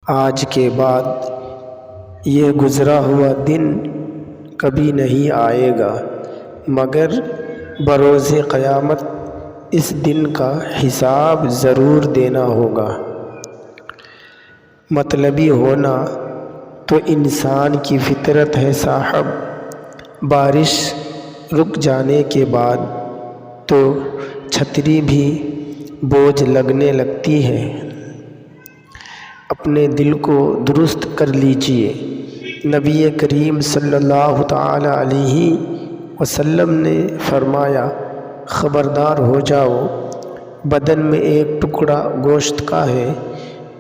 آج کے بعد یہ گزرا ہوا دن کبھی نہیں آئے گا، مگر بروز قیامت اس دن کا حساب ضرور دینا ہوگا۔ مطلبی ہونا تو انسان کی فطرت ہے صاحب، بارش رک جانے کے بعد تو چھتری بھی بوجھ لگنے لگتی ہے۔ اپنے دل کو درست کر لیجئے۔ نبی کریم صلی اللہ تعالی علیہ وسلم نے فرمایا، خبردار ہو جاؤ، بدن میں ایک ٹکڑا گوشت کا ہے،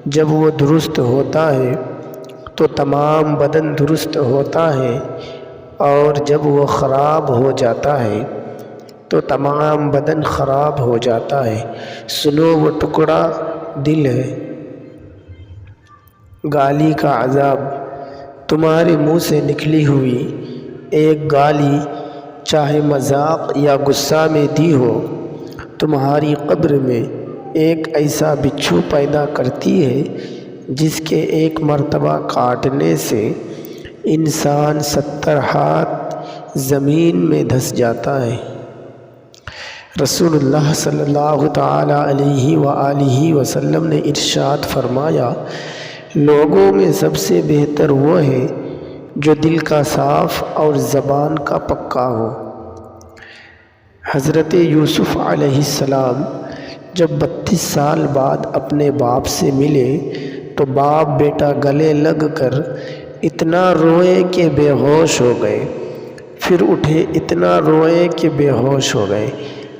جب وہ درست ہوتا ہے تو تمام بدن درست ہوتا ہے، اور جب وہ خراب ہو جاتا ہے تو تمام بدن خراب ہو جاتا ہے۔ سنو، وہ ٹکڑا دل ہے۔ گالی کا عذاب۔ تمہارے منہ سے نکلی ہوئی ایک گالی، چاہے مذاق یا غصہ میں دی ہو، تمہاری قبر میں ایک ایسا بچھو پیدا کرتی ہے جس کے ایک مرتبہ کاٹنے سے انسان 70 ہاتھ زمین میں دھس جاتا ہے۔ رسول اللہ صلی اللہ تعالی علیہ وآلہ وسلم نے ارشاد فرمایا، لوگوں میں سب سے بہتر وہ ہے جو دل کا صاف اور زبان کا پکا ہو۔ حضرت یوسف علیہ السلام جب 32 سال بعد اپنے باپ سے ملے تو باپ بیٹا گلے لگ کر اتنا روئے کہ بے ہوش ہو گئے، پھر اٹھے، اتنا روئے کہ بے ہوش ہو گئے۔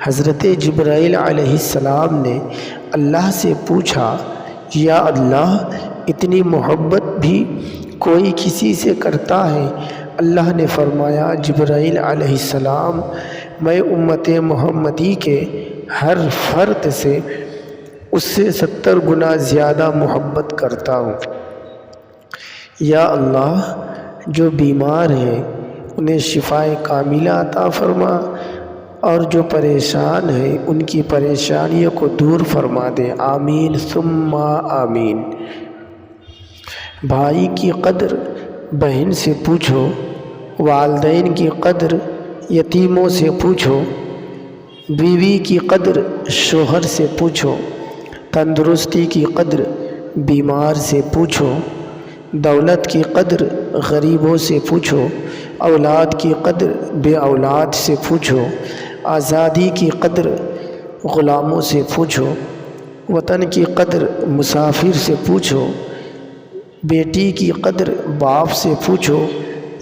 حضرت جبرائیل علیہ السلام نے اللہ سے پوچھا، یا اللہ، اتنی محبت بھی کوئی کسی سے کرتا ہے؟ اللہ نے فرمایا، جبرائیل علیہ السلام، میں امت محمدی کے ہر فرد سے اس سے 70 گنا زیادہ محبت کرتا ہوں۔ یا اللہ، جو بیمار ہیں انہیں شفائے کاملہ عطا فرما، اور جو پریشان ہیں ان کی پریشانیوں کو دور فرما دے، آمین ثم آمین۔ بھائی کی قدر بہن سے پوچھو، والدین کی قدر یتیموں سے پوچھو، بیوی کی قدر شوہر سے پوچھو، تندرستی کی قدر بیمار سے پوچھو، دولت کی قدر غریبوں سے پوچھو، اولاد کی قدر بے اولاد سے پوچھو، آزادی کی قدر غلاموں سے پوچھو، وطن کی قدر مسافر سے پوچھو، بیٹی کی قدر باپ سے پوچھو،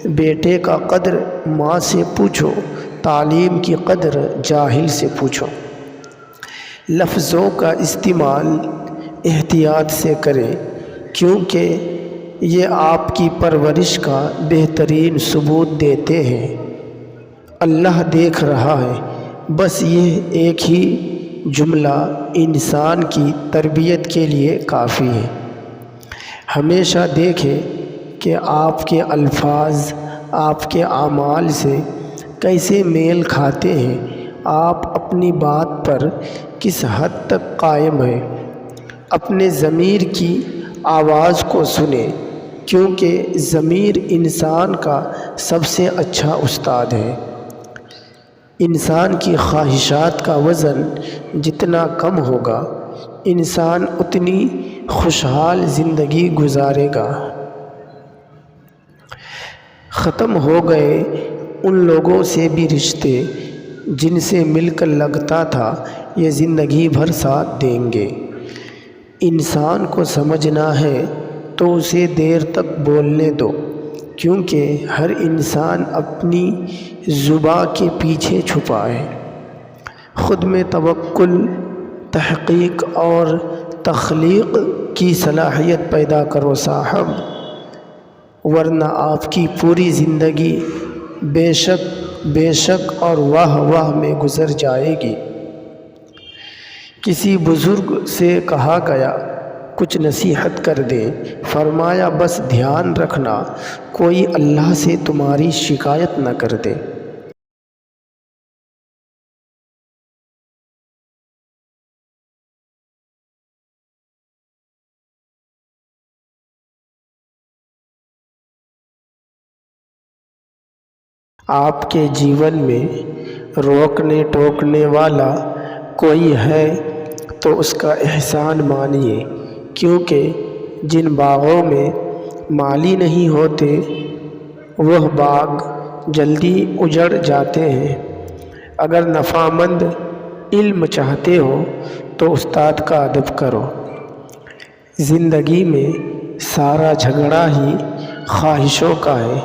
بیٹے کا قدر ماں سے پوچھو، تعلیم کی قدر جاہل سے پوچھو۔ لفظوں کا استعمال احتیاط سے کریں، کیونکہ یہ آپ کی پرورش کا بہترین ثبوت دیتے ہیں۔ اللہ دیکھ رہا ہے۔ بس یہ ایک ہی جملہ انسان کی تربیت کے لیے کافی ہے۔ ہمیشہ دیکھیں کہ آپ کے الفاظ آپ کے اعمال سے کیسے میل کھاتے ہیں، آپ اپنی بات پر کس حد تک قائم ہیں۔ اپنے ضمیر کی آواز کو سنیں، کیونکہ ضمیر انسان کا سب سے اچھا استاد ہے۔ انسان کی خواہشات کا وزن جتنا کم ہوگا، انسان اتنی خوشحال زندگی گزارے گا۔ ختم ہو گئے ان لوگوں سے بھی رشتے جن سے مل کر لگتا تھا یہ زندگی بھر ساتھ دیں گے۔ انسان کو سمجھنا ہے تو اسے دیر تک بولنے دو، کیونکہ ہر انسان اپنی زبان کے پیچھے چھپا ہے۔ خود میں توکل، تحقیق اور تخلیق کی صلاحیت پیدا کرو صاحب، ورنہ آپ کی پوری زندگی بے شک اور واہ واہ میں گزر جائے گی۔ کسی بزرگ سے کہا گیا، کچھ نصیحت کر دیں۔ فرمایا، بس دھیان رکھنا کوئی اللہ سے تمہاری شکایت نہ کر دے۔ آپ کے جیون میں روکنے ٹوکنے والا کوئی ہے تو اس کا احسان مانیے، کیونکہ جن باغوں میں مالی نہیں ہوتے وہ باغ جلدی اجڑ جاتے ہیں۔ اگر نفع مند علم چاہتے ہو تو استاد کا ادب کرو۔ زندگی میں سارا جھگڑا ہی خواہشوں کا ہے،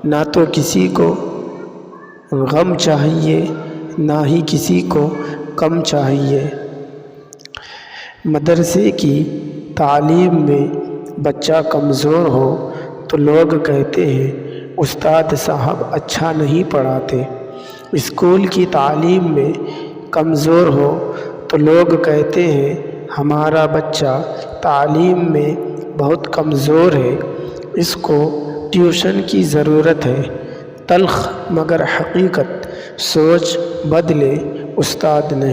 نہ تو کسی کو غم چاہیے نہ ہی کسی کو کم چاہیے۔ مدرسے کی تعلیم میں بچہ کمزور ہو تو لوگ کہتے ہیں استاد صاحب اچھا نہیں پڑھاتے۔ اسکول کی تعلیم میں کمزور ہو تو لوگ کہتے ہیں ہمارا بچہ تعلیم میں بہت کمزور ہے، اس کو ٹیوشن کی ضرورت ہے۔ تلخ مگر حقیقت، سوچ بدلے استاد نہیں۔